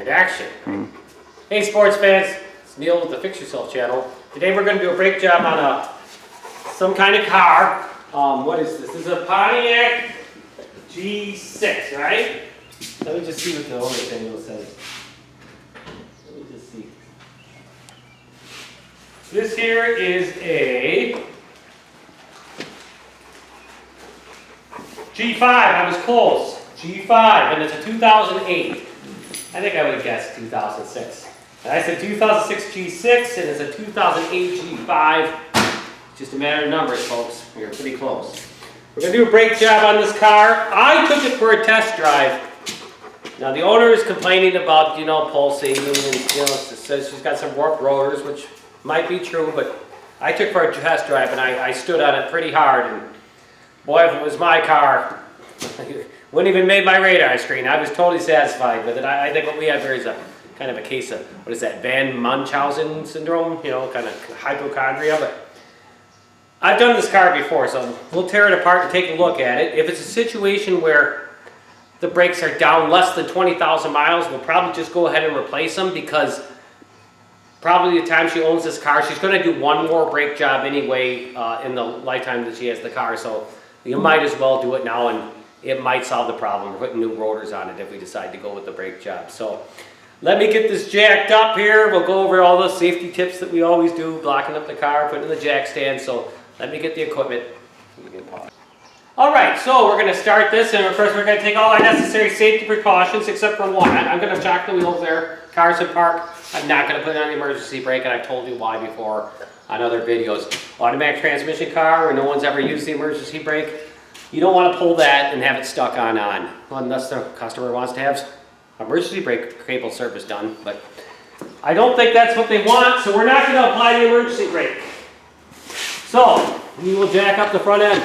in action. Hey sports fans, it's Neil with the Fix Yourself channel. Today we're going to do a brake job on some kind of car. What is this? This is a Pontiac G5, right? Let me just see what the owner's manual says. Let me just see. This here is a G5, I was close. G5, and it's a 2008. I think I would guess 2006. And I said 2006 G6, and it's a 2008 G5. Just a matter of numbers, folks. You're pretty close. We're going to do a brake job on this car. I took it for a test drive. Now the owner is complaining about, pulsating, and it says she's got some warped rotors, which might be true, but I took it for a test drive, and I stood on it pretty hard, and boy, if it was my car, wouldn't even made my radar screen. I was totally satisfied with it. I think what we have here is a kind of a case of, what is that, Van Munchausen syndrome, kind of hypochondria, but I've done this car before, so we'll tear it apart and take a look at it. If it's a situation where the brakes are down less than 20,000 miles, we'll probably just go ahead and replace them, because probably the time she owns this car, she's going to do one more brake job anyway in the lifetime that she has the car, so you might as well do it now, and it might solve the problem. We're putting new rotors on it if we decide to go with the brake job. So let me get this jacked up here. We'll go over all the safety tips that we always do, blocking up the car, putting in the jack stand. So let me get the equipment. All right, so we're going to start this, and first we're going to take all our necessary safety precautions except for one. I'm going to shock the wheels there. Car's in park. I'm not going to put on the emergency brake, and I've told you why before on other videos. Automatic transmission car where no one's ever used the emergency brake. You don't want to pull that and have it stuck on, unless the customer wants to have emergency brake cable service done. But I don't think that's what they want, so we're not going to apply the emergency brake. So we will jack up the front end.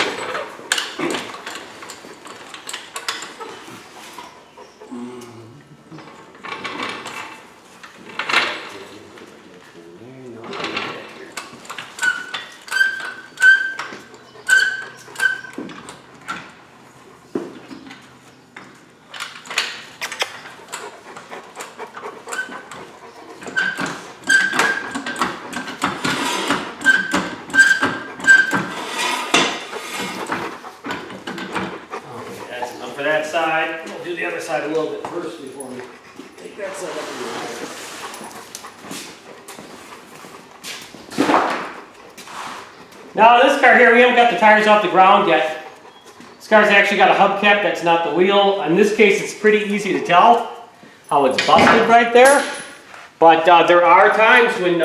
For that side, we'll do the other side a little bit first before we take that side up. Now this car here, we haven't got the tires off the ground yet. This car's actually got a hubcap, that's not the wheel. In this case, it's pretty easy to tell how it's busted right there. But there are times when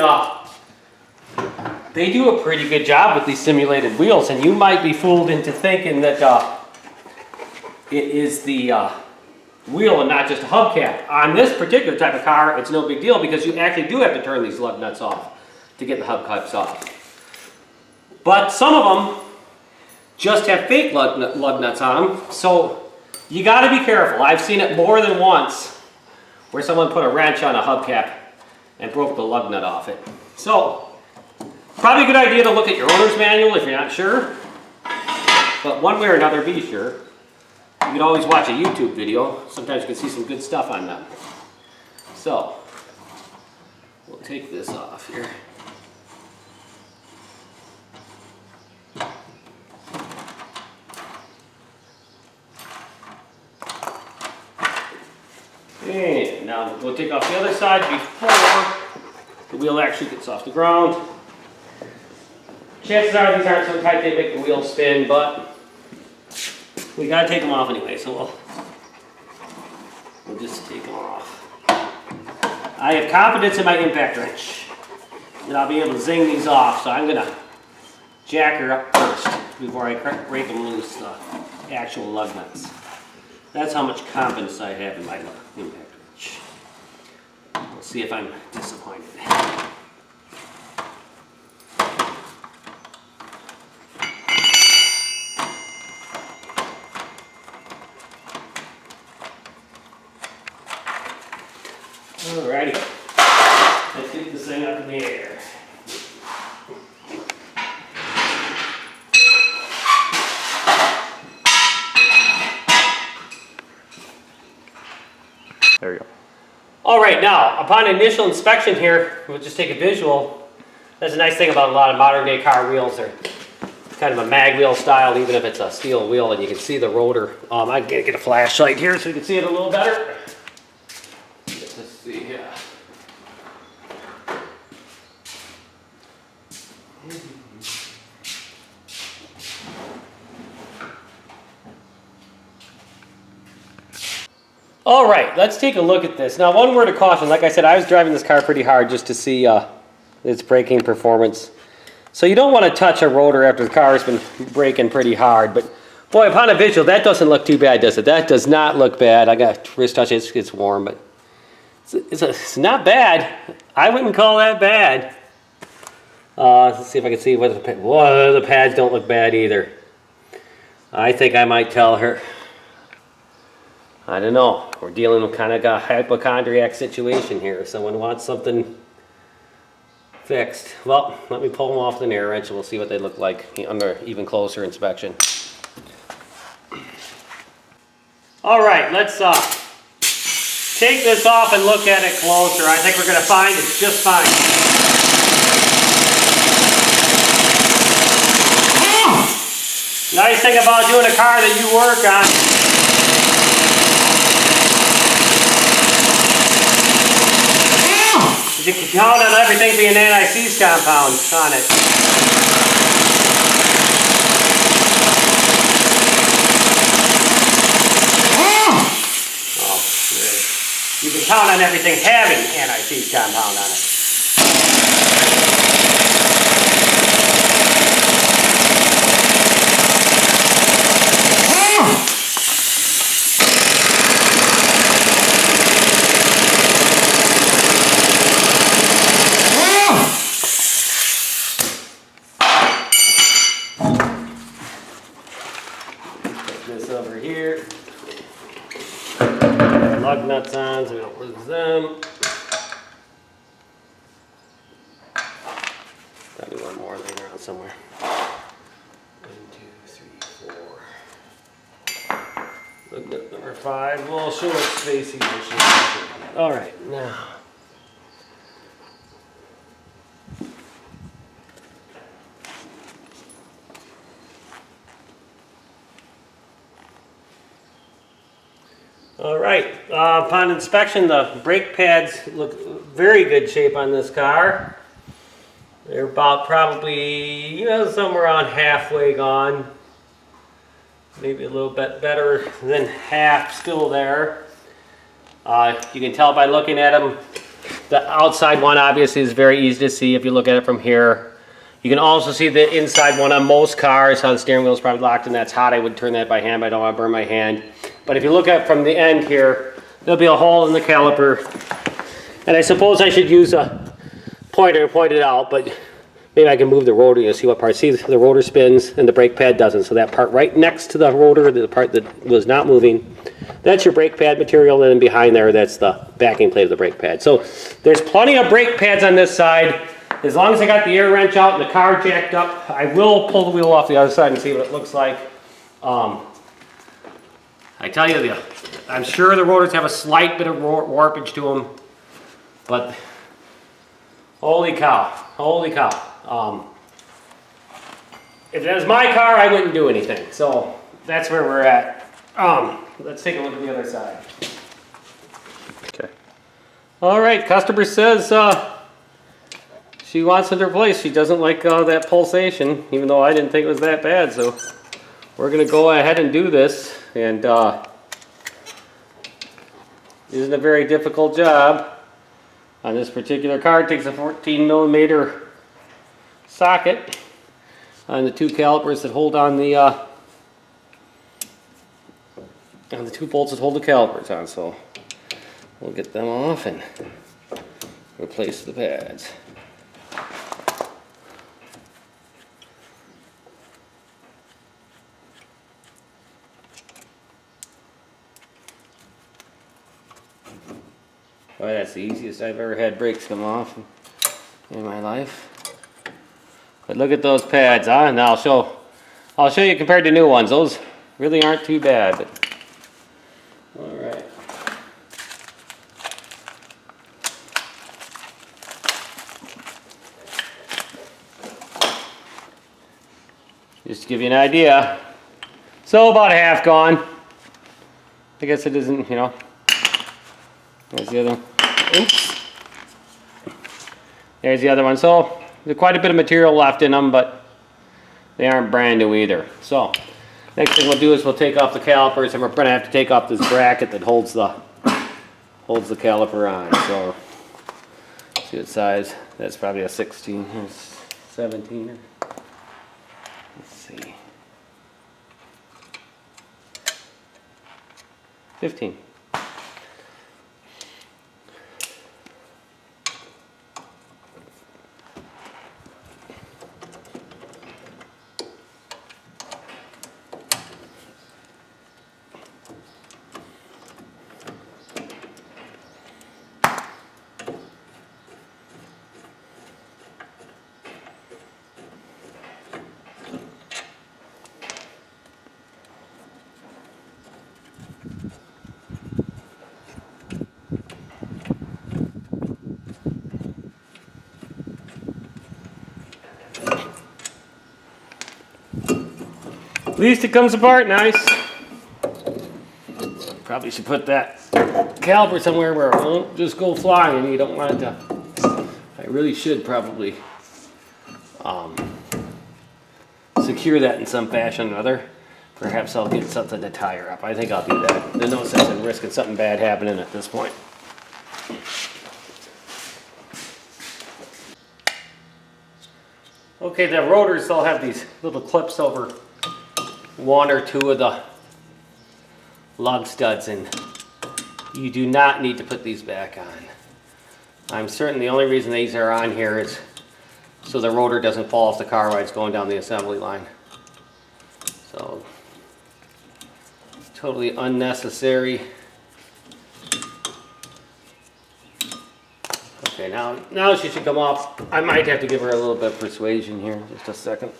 they do a pretty good job with these simulated wheels, and you might be fooled into thinking that it is the wheel and not just a hubcap. On this particular type of car, it's no big deal because you actually do have to turn these lug nuts off to get the hubcaps off. But some of them just have fake lug nuts on them, so you got to be careful. I've seen it more than once where someone put a wrench on a hubcap and broke the lug nut off it. So probably a good idea to look at your owner's manual if you're not sure, but one way or another, be sure. You can always watch a YouTube video. Sometimes you can see some good stuff on them. So, we'll take this off here. And now we'll take off the other side before the wheel actually gets off the ground. Chances are these aren't so tight they make the wheel spin, but we gotta take them off anyway, so we'll just take them off. I have confidence in my impact wrench that I'll be able to zing these off, so I'm gonna jack her up first before I break them loose, the actual lug nuts. That's how much confidence I have in my impact wrench. We'll see if I'm disappointed. Alrighty, let's get this thing up in the air. There you go. Alright, Upon initial inspection here, we'll just take a visual. That's a nice thing about a lot of modern day car wheels. They're kind of a mag wheel style, even if it's a steel wheel, and you can see the rotor. I can get a flashlight here so you can see it a little better. Let's see here. All right, let's take a look at this. Now, one word of caution. Like I said, I was driving this car pretty hard just to see its braking performance. So you don't want to touch a rotor after the car has been braking pretty hard. But boy, upon a visual, that doesn't look too bad, does it? That does not look bad. I got wrist touch, it's warm, but it's not bad. I wouldn't call that bad. Let's see if I can see whether the pads don't look bad either. I think I might tell her. I don't know. We're dealing with kind of a hypochondriac situation here. Someone wants something fixed. Well, let me pull them off the air wrench and we'll see what they look like under even closer inspection. All right, let's take this off and look at it closer. I think we're going to find it's just fine. Nice thing about doing a car that you work on. You can count on everything being anti-seize compound on it. You can count on everything having anti-seize compound on it. This over here. Lug nuts on so we don't lose them. Probably one more laying around somewhere. 1, 2, 3, 4. Lug nut number 5. We'll show it spacey. All right, now. All right, upon inspection, the brake pads look very good shape on this car. They're about probably, somewhere around halfway gone. Maybe a little bit better than half still there. You can tell by looking at them. The outside one obviously is very easy to see if you look at it from here. You can also see the inside one on most cars, how the steering wheel is probably locked and that's hot. I would turn that by hand, but I don't want to burn my hand. But if you look at from the end here, there'll be a hole in the caliper. And I suppose I should use a pointer to point it out, but maybe I can move the rotor. You'll see what part. See, the rotor spins and the brake pad doesn't. So that part right next to the rotor, the part that was not moving, that's your brake pad material. And then behind there, that's the backing plate of the brake pad. So there's plenty of brake pads on this side. As long as I got the air wrench out and the car jacked up, I will pull the wheel off the other side and see what it looks like. I tell you, I'm sure the rotors have a slight bit of warpage to them, but holy cow, holy cow. If it was my car, I wouldn't do anything. So that's where we're at. Let's take a look at the other side. Okay. All right, customer says she wants it replaced. She doesn't like that pulsation, even though I didn't think it was that bad. So we're going to go ahead and do this. And isn't a very difficult job on this particular car. It takes a 14mm socket on the 2 calipers that hold on the 2 bolts that hold the calipers on. So we'll get them off and replace the pads. Boy, that's the easiest I've ever had brakes come off in my life. But look at those pads, huh? And I'll show you compared to new ones. Those really aren't too bad. But all right. Just to give you an idea. So about half gone. I guess it isn't, you know. There's the other one. Oops. There's the other one. So there's quite a bit of material left in them, but they aren't brand new either. So next thing we'll do is we'll take off the calipers, and we're going to have to take off this bracket that holds the caliper on. So see what size. That's probably a 16 or 17. Let's see. 15. At least it comes apart nice. Probably should put that caliper somewhere where it won't just go flying. You don't want it to. I really should probably secure that in some fashion or other. Perhaps I'll get something to tie her up. I think I'll do that. There's no sense in risking something bad happening at this point. Okay, the rotors, they'll have these little clips over one or two of the lug studs, and you do not need to put these back on. I'm certain the only reason these are on here is so the rotor doesn't fall off the car while it's going down the assembly line. So, totally unnecessary. Okay, now she should come off. I might have to give her a little bit of persuasion here, just a second.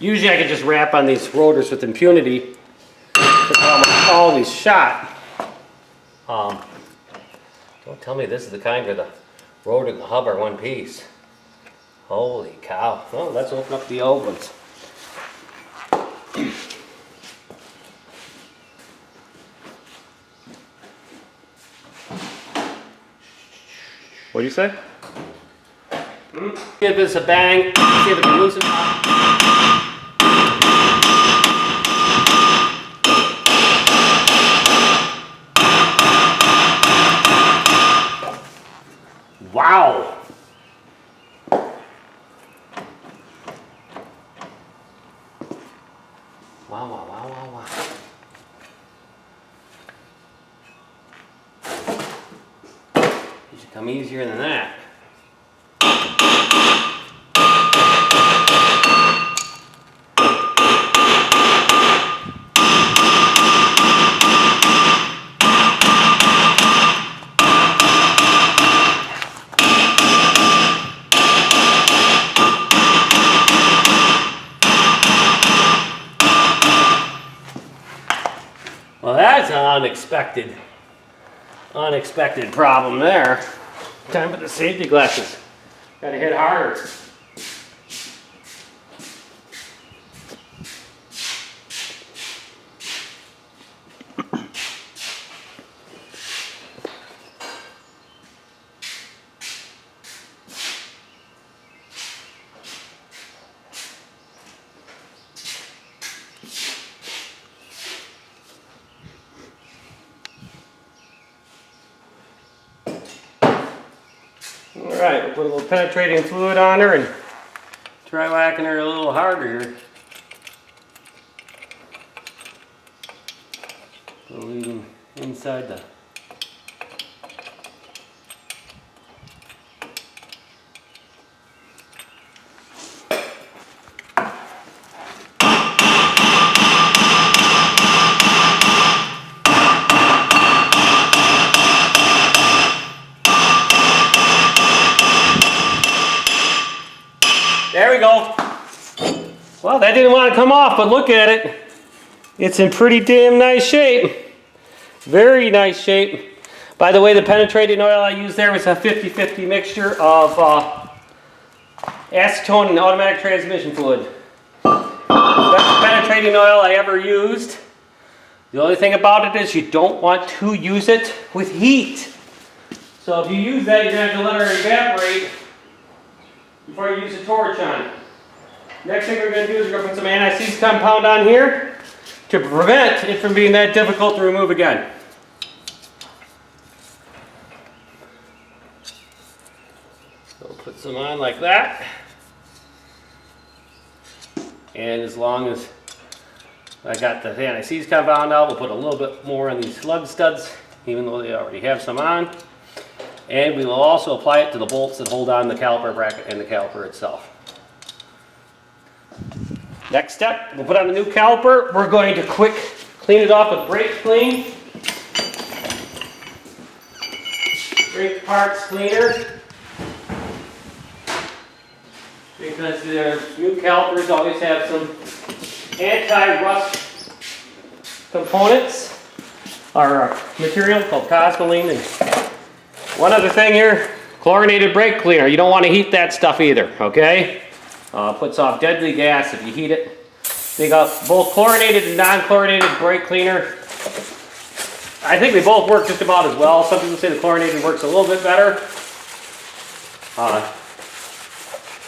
Usually I could just wrap on these rotors with impunity, but I'm always shot. Don't tell me this is the kind where the rotor and the hub are one piece. Holy cow. Well, let's open up the old ones. What do you say? Give this a bang, see if it can loosen up. Wow! Wow. You should come easier than that. Well, that's an unexpected problem there. Time for the safety glasses. Gotta hit harder. Alright, we'll put a little penetrating fluid on her and try whacking her a little harder here. Leaving inside the Well, that didn't want to come off, but look at it. It's in pretty damn nice shape. Very nice shape. By the way, the penetrating oil I used there was a 50-50 mixture of acetone and automatic transmission fluid. Best penetrating oil I ever used. The only thing about it is you don't want to use it with heat. So if you use that, you're going to have to let it evaporate before you use a torch on it. Next thing we're going to do is we're going to put some anti-seize compound on here to prevent it from being that difficult to remove again. So we'll put some on like that. And as long as I got the anti-seize compound out, we'll put a little bit more on these lug studs, even though they already have some on. And we will also apply it to the bolts that hold on the caliper bracket and the caliper itself. Next step, we'll put on a new caliper. We're going to quick clean it off with brake clean. Brake parts cleaner. Because their new calipers always have some anti-rust components or material called cosmoline. And one other thing here, chlorinated brake cleaner. You don't want to heat that stuff either, okay? Puts off deadly gas if you heat it. They got both chlorinated and non-chlorinated brake cleaner. I think they both work just about as well. Some people say the chlorinated works a little bit better.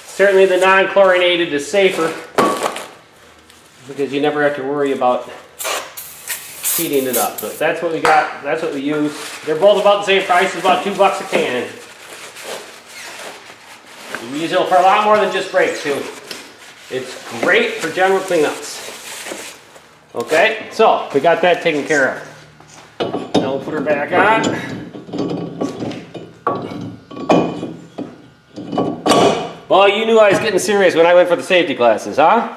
Certainly the non-chlorinated is safer because you never have to worry about heating it up. But that's what we got. That's what we use. They're both about the same price. It's about $2 a can. We use it for a lot more than just brakes too. It's great for general cleanups. Okay, so we got that taken care of. Now we'll put her back on. Well, you knew I was getting serious when I went for the safety classes, huh?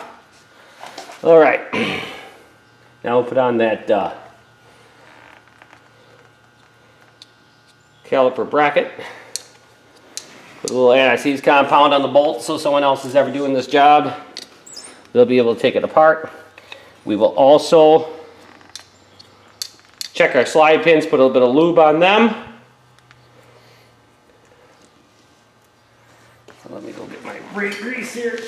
All right. Now we'll put on that caliper bracket. Put a little anti-seize compound on the bolt so someone else is ever doing this job, they'll be able to take it apart. We will also check our slide pins, put a little bit of lube on them. So let me go get my brake grease here.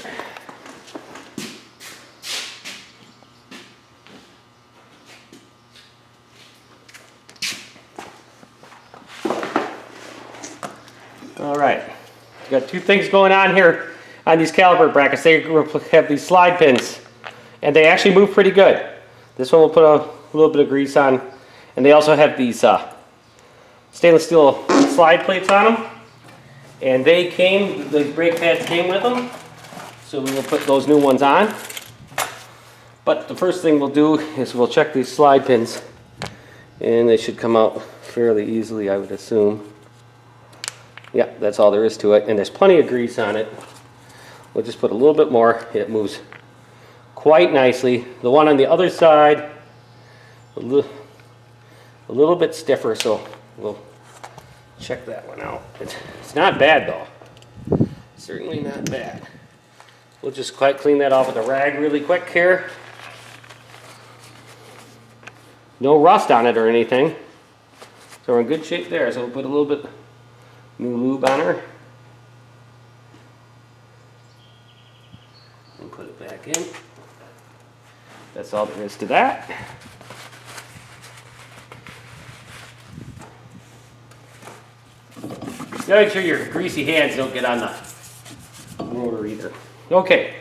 All right, we got two things going on here on these caliper brackets. They have these slide pins, and they actually move pretty good. This one will put a little bit of grease on, and they also have these stainless steel slide plates on them, and the brake pads came with them, so we will put those new ones on. But the first thing we'll do is we'll check these slide pins, and they should come out fairly easily, I would assume. Yeah, that's all there is to it, and there's plenty of grease on it. We'll just put a little bit more. It moves quite nicely. The one on the other side, a little bit stiffer, so we'll check that one out. It's not bad though. Certainly not bad. We'll just quite clean that off with a rag really quick here. No rust on it or anything. So we're in good shape there. So we'll put a little bit new lube on her. And put it back in. That's all there is to that. Just make sure your greasy hands don't get on the rotor either. Okay.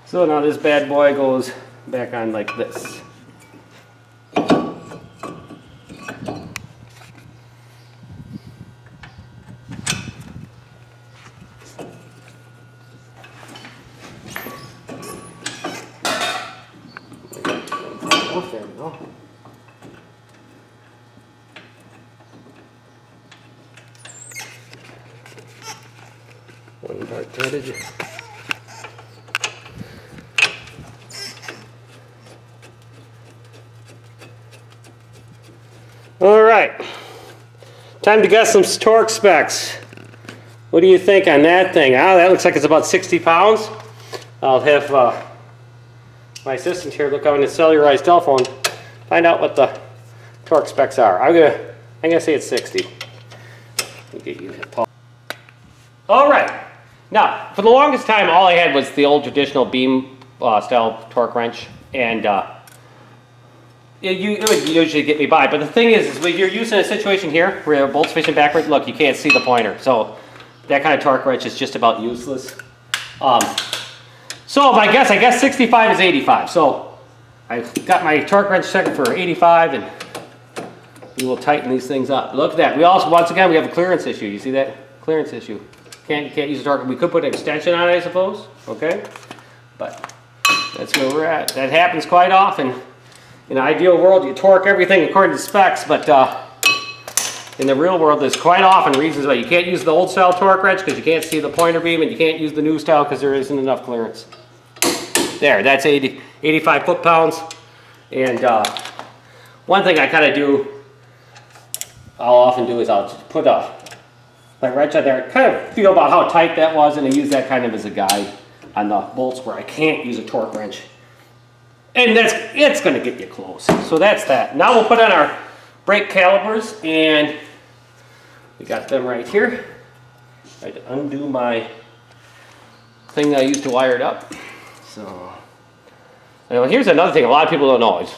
So now this bad boy goes back on like this. There we go. One part threaded. All right, time to get some torque specs. What do you think on that thing? Ah, that looks like it's about 60 pounds. I'll have my assistant here look on his cellularized telephone, find out what the torque specs are. I'm gonna say it's 60. Let me get you that, Paul. All right. Now, for the longest time, all I had was the old traditional beam style torque wrench, and it would usually get me by. But the thing is when you're using a situation here where you have bolts facing backward, look, you can't see the pointer, so that kind of torque wrench is just about useless. So I guess 65 is 85. So I got my torque wrench set for 85, and we will tighten these things up. Look at that. We also, once again, we have a clearance issue. You see that clearance issue? Can't use a torque. We could put an extension on it, I suppose. Okay, but that's where we're at. That happens quite often. In an ideal world, you torque everything according to specs, but in the real world, there's quite often reasons why you can't use the old style torque wrench because you can't see the pointer beam, and you can't use the new style because there isn't enough clearance. There, that's 85 foot-pounds. And one thing I kind of do, I'll often do is I'll just put my wrench on there, kind of feel about how tight that was, and I use that kind of as a guide on the bolts where I can't use a torque wrench. And it's going to get you close. So that's that. Now we'll put on our brake calipers, and we got them right here. I had to undo my thing that I used to wire it up. So, and here's another thing a lot of people don't know, as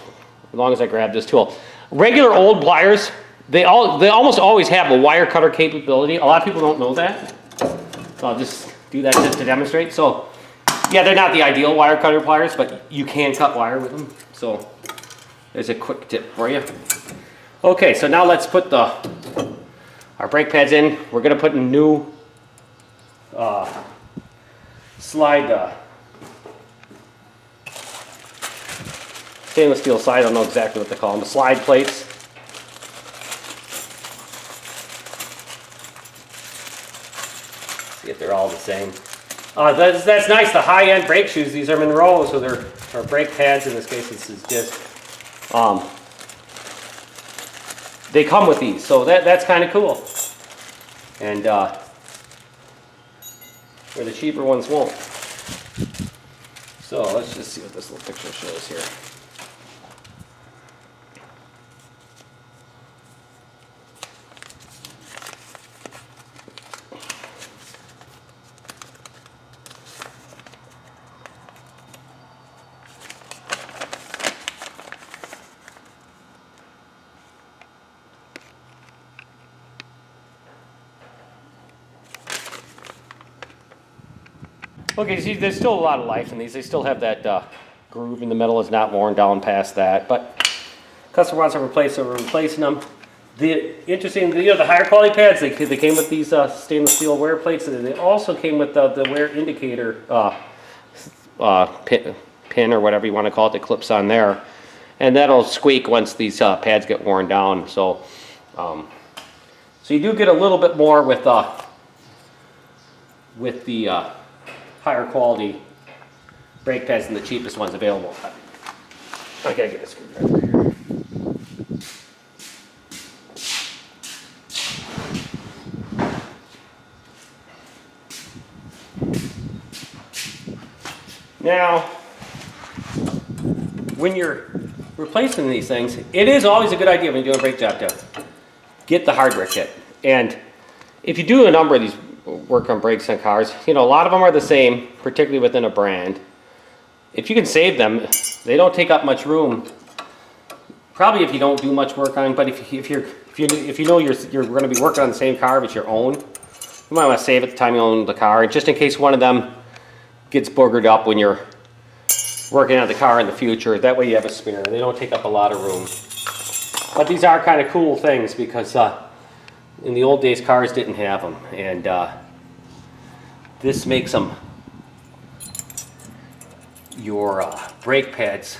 long as I grab this tool. Regular old pliers, they almost always have a wire cutter capability. A lot of people don't know that. So I'll just do that just to demonstrate. So yeah, they're not the ideal wire cutter pliers, but you can cut wire with them. So there's a quick tip for you. Okay, so now let's put our brake pads in. We're going to put a new slide, stainless steel slide. I don't know exactly what they call them. The slide plates. See if they're all the same. That's nice. The high-end brake shoes. These are Monroe, so they're brake pads. In this case, this is just. They come with these, so that's kind of cool. And where the cheaper ones won't. So let's just see what this little picture shows here. Okay, see, there's still a lot of life in these. They still have that groove in the middle. Is not worn down past that. But customer wants to replace, so we're replacing them. The interesting, the higher quality pads, they came with these stainless steel wear plates, and they also came with the wear indicator pin or whatever you want to call it that clips on there, and that'll squeak once these pads get worn down. So, so you do get a little bit more with the higher quality brake pads than the cheapest ones available. I gotta get a screwdriver here. Now, when you're replacing these things, it is always a good idea when you're doing a brake job to get the hardware kit. And if you do a number of these work on brakes on cars, you know, a lot of them are the same, particularly within a brand. If you can save them, they don't take up much room. Probably if you don't do much work on, but if you know you're going to be working on the same car but your own, you might want to save it the time you own the car, just in case one of them gets boogered up when you're working on the car in the future. That way you have a spare. They don't take up a lot of room. But these are kind of cool things because in the old days, cars didn't have them, and this makes them your brake pads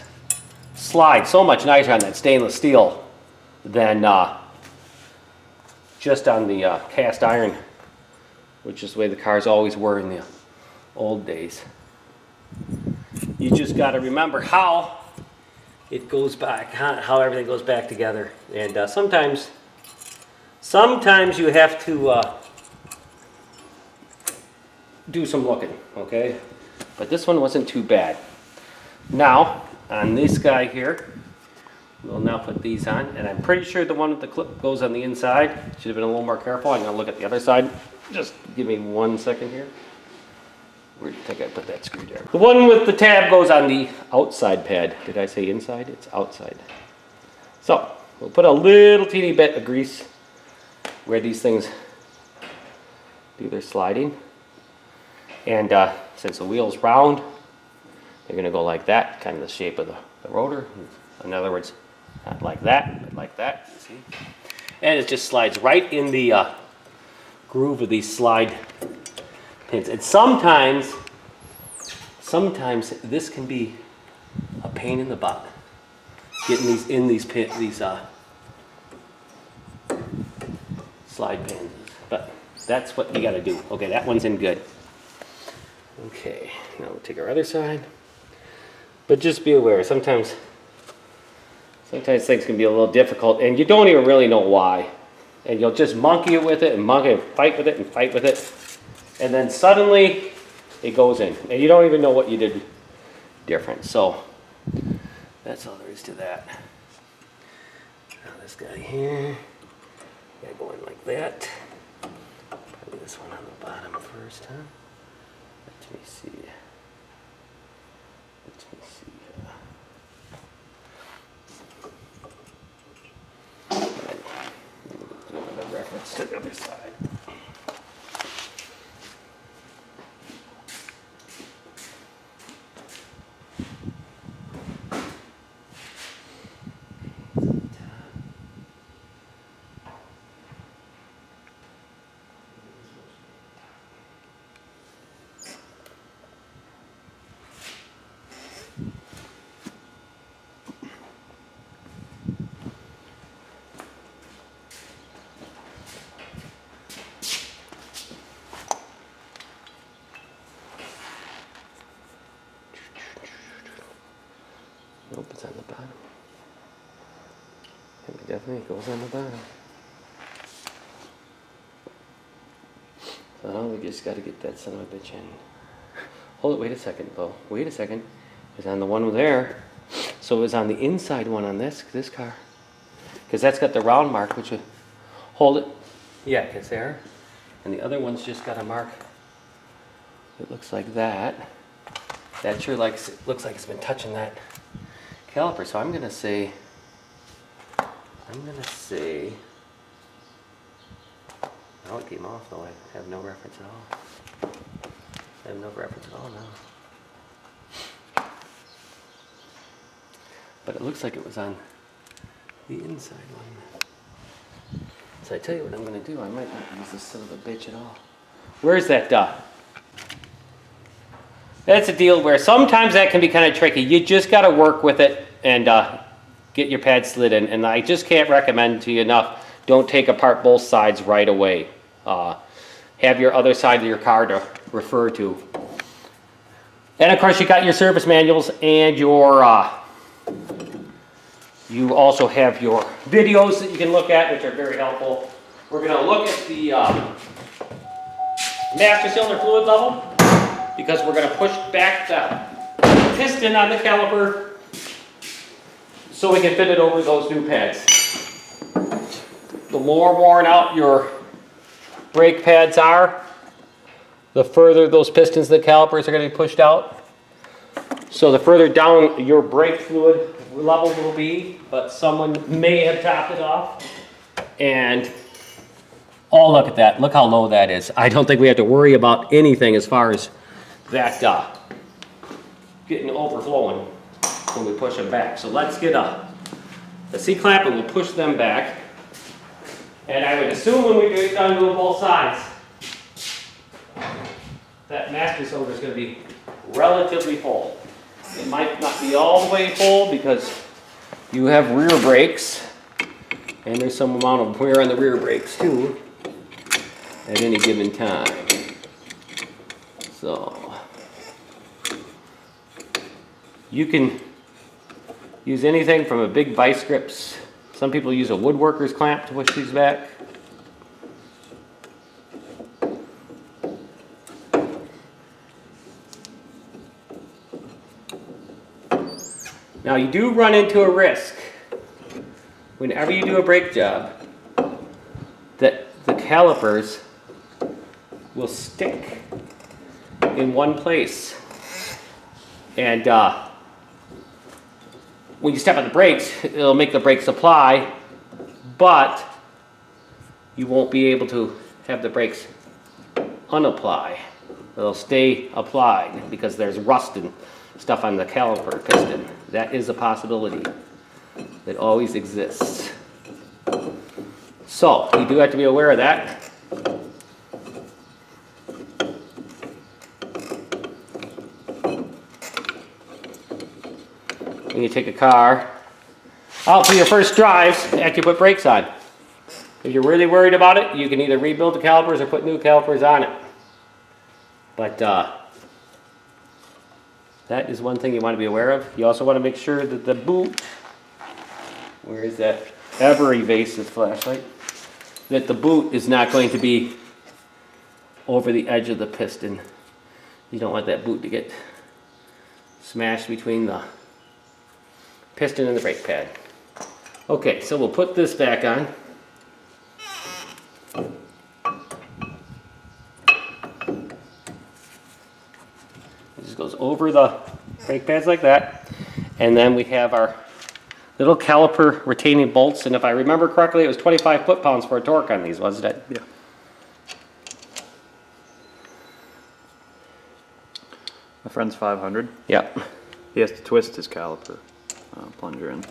slide so much nicer on that stainless steel than just on the cast iron, which is the way the cars always were in the old days. You just got to remember how it goes back, how everything goes back together, and sometimes you have to do some looking, okay? But this one wasn't too bad. Now, on this guy here, we'll now put these on, and I'm pretty sure the one with the clip goes on the inside. Should have been a little more careful. I'm gonna look at the other side. Just give me 1 second here. Where do you think I put that screwdriver? The one with the tab goes on the outside pad. Did I say inside? It's outside. So, we'll put a little teeny bit of grease where these things do their sliding. And since the wheel's round, they're gonna go like that, kind of the shape of the rotor. In other words, not like that, but like that, you see? And it just slides right in the groove of these slide pins. And sometimes this can be a pain in the butt, getting these in these slide pins. But that's what you gotta do. Okay, that one's in good. Okay, now we'll take our other side. But just be aware, sometimes things can be a little difficult and you don't even really know why. And you'll just monkey it with it and monkey it, fight with it and fight with it. And then suddenly it goes in. And you don't even know what you did different. So that's all there is to that. Now this guy here, gotta go in like that. Probably this one on the bottom first, huh? Let me see. Reference to the other side. Nope, it's on the bottom. It definitely goes on the bottom. So we just got to get that son of a bitch in. Hold it, wait a second, Bo. Wait a second. It's on the one there. So it was on the inside one on this car. Because that's got the round mark, which would hold it. Yeah, it's there. And the other one's just got a mark. It looks like that. That sure looks like it's been touching that caliper. So I'm gonna say, oh, it came off though. I have no reference at all. I have no reference at all now. But it looks like it was on the inside one. So I tell you what I'm gonna do. I might not use this son of a bitch at all. Where's that dot? That's a deal where sometimes that can be kind of tricky. You just got to work with it and get your pad slid in. And I just can't recommend to you enough, don't take apart both sides right away. Have your other side of your car to refer to. And of course you got your service manuals and your, you also have your videos that you can look at, which are very helpful. We're going to look at the master cylinder fluid level, because we're going to push back the piston on the caliper so we can fit it over those new pads. The more worn out your brake pads are, the further those pistons of the calipers are going to be pushed out. So the further down your brake fluid level will be, but someone may have topped it off. And oh, look at that. Look how low that is. I don't think we have to worry about anything as far as that getting overflowing when we push them back. So let's get the C-clamp and we'll push them back. And I would assume when we get done doing both sides, that master cylinder is going to be relatively full. It might not be all the way full because you have rear brakes and there's some amount of wear on the rear brakes too at any given time. So you can use anything from a big vice grips. Some people use a woodworker's clamp to push these back. Now you do run into a risk whenever you do a brake job that the calipers will stick in one place. And when you step on the brakes, it'll make the brakes apply, but you won't be able to have the brakes unapply. They'll stay applied because there's rust and stuff on the caliper piston. That is a possibility that always exists. So you do have to be aware of that. When you take a car out for your first drives after you put brakes on. If you're really worried about it, you can either rebuild the calipers or put new calipers on it. But that is one thing you want to be aware of. You also want to make sure that the boot, where is that ever evasive flashlight, that the boot is not going to be over the edge of the piston. You don't want that boot to get smashed between the piston and the brake pad. Okay, so we'll put this back on. It just goes over the brake pads like that. And then we have our little caliper retaining bolts. And if I remember correctly, it was 25 foot-pounds for a torque on these, wasn't it? Yeah. My friend's 500. Yep. He has to twist his caliper plunger in.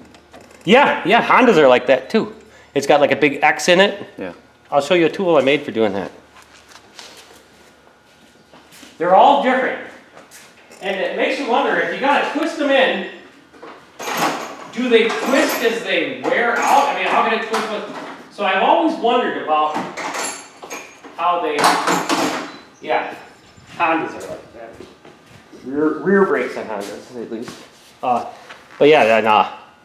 Yeah, Hondas are like that too. It's got like a big X in it. Yeah. I'll show you a tool I made for doing that. They're all different. And it makes you wonder, if you gotta twist them in, do they twist as they wear out? I mean, how can it twist with... So I've always wondered about how they... Yeah, Hondas are like that. Rear brakes on Hondas, at least. But yeah, then,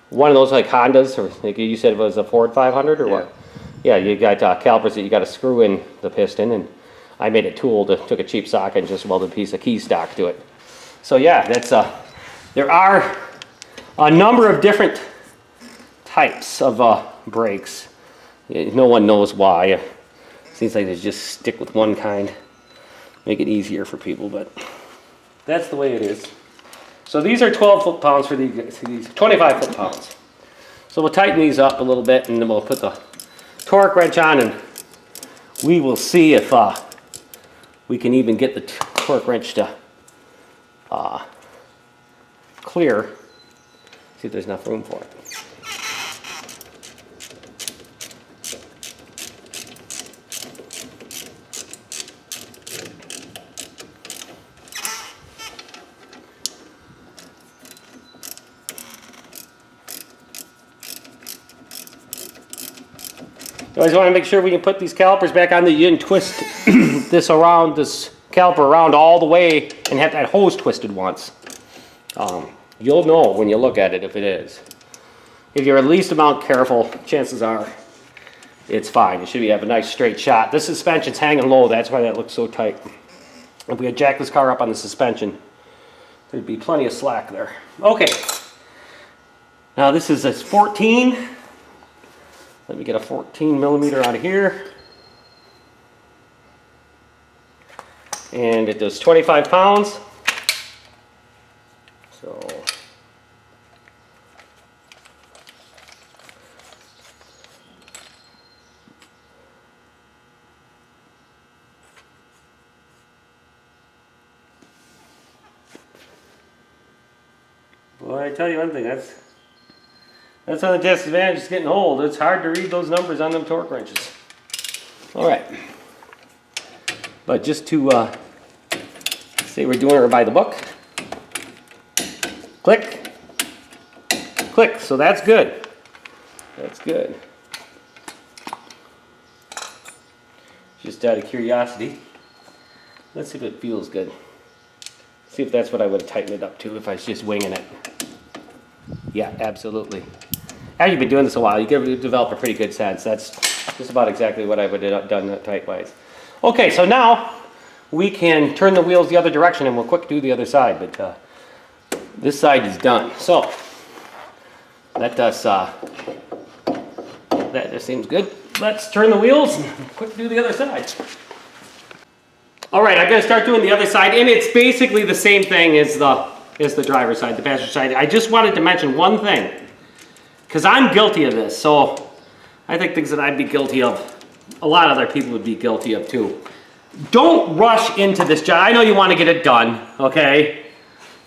one of those like Hondas, or like you said it was a Ford 500 or what? Yeah, you got calipers that you got to screw in the piston, and I made a tool took a cheap socket and just welded a piece of key stock to it. So yeah, that's there are a number of different types of brakes. No one knows why. It seems like they just stick with one kind, make it easier for people, but that's the way it is. So these are 12 foot-pounds for these 25 foot-pounds. So we'll tighten these up a little bit, and then we'll put the torque wrench on, and we will see if we can even get the torque wrench to clear. See if there's enough room for it. You always want to make sure when you put these calipers back on that you didn't twist this caliper around all the way and have that hose twisted once. You'll know when you look at it if it is. If you're at least amount careful, chances are it's fine. You should have a nice straight shot. This suspension's hanging low, that's why that looks so tight. If we had jacked this car up on the suspension, there'd be plenty of slack there. Okay. Now this is a 14. Let me get a 14 millimeter out of here. And it does 25 pounds. So boy, I tell you one thing, that's on the disadvantage of getting old. It's hard to read those numbers on them torque wrenches. All right. But just to say we're doing it by the book. Click. Click. So that's good. That's good. Just out of curiosity. Let's see if it feels good. See if that's what I would have tightened it up to if I was just winging it. Yeah, absolutely. After you've been doing this a while, you develop a pretty good sense. That's just about exactly what I would have done tight-wise. Okay, so now we can turn the wheels the other direction and we'll quick do the other side, but this side is done. So that does, that seems good. Let's turn the wheels and quick do the other side. All right, I'm gonna start doing the other side, and it's basically the same thing as the driver's side, the passenger side. I just wanted to mention one thing, because I'm guilty of this, so I think things that I'd be guilty of, a lot of other people would be guilty of too. Don't rush into this job. I know you want to get it done, okay?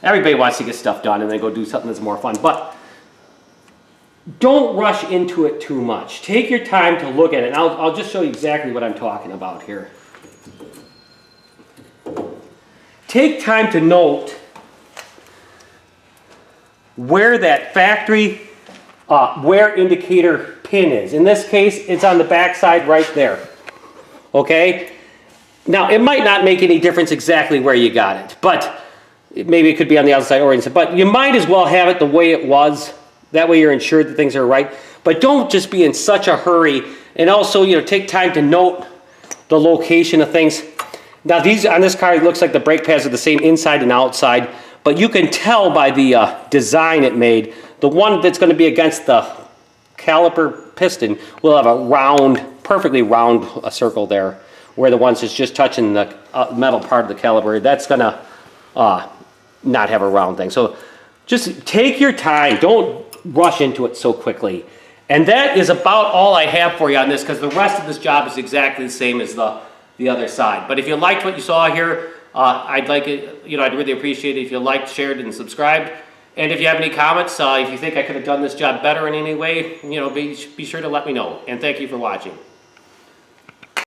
Everybody wants to get stuff done and then go do something that's more fun, but don't rush into it too much. Take your time to look at it, and I'll just show you exactly what I'm talking about here. Take time to note where that factory wear indicator pin is. In this case, it's on the back side right there, okay? Now, it might not make any difference exactly where you got it, but maybe it could be on the outside or inside, but you might as well have it the way it was. That way you're ensured that things are right. But don't just be in such a hurry, and also, you know, take time to note the location of things. Now, these on this car, it looks like the brake pads are the same inside and outside, but you can tell by the design it made, the one that's going to be against the caliper piston will have a round, perfectly round circle there, where the ones that's just touching the metal part of the caliper, that's going to not have a round thing. So just take your time. Don't rush into it so quickly. And that is about all I have for you on this, because the rest of this job is exactly the same as the other side. But if you liked what you saw here, I'd like it, you know, I'd really appreciate it if you liked, shared, and subscribed. And if you have any comments, if you think I could have done this job better in any way, you know, be sure to let me know. And thank you for watching.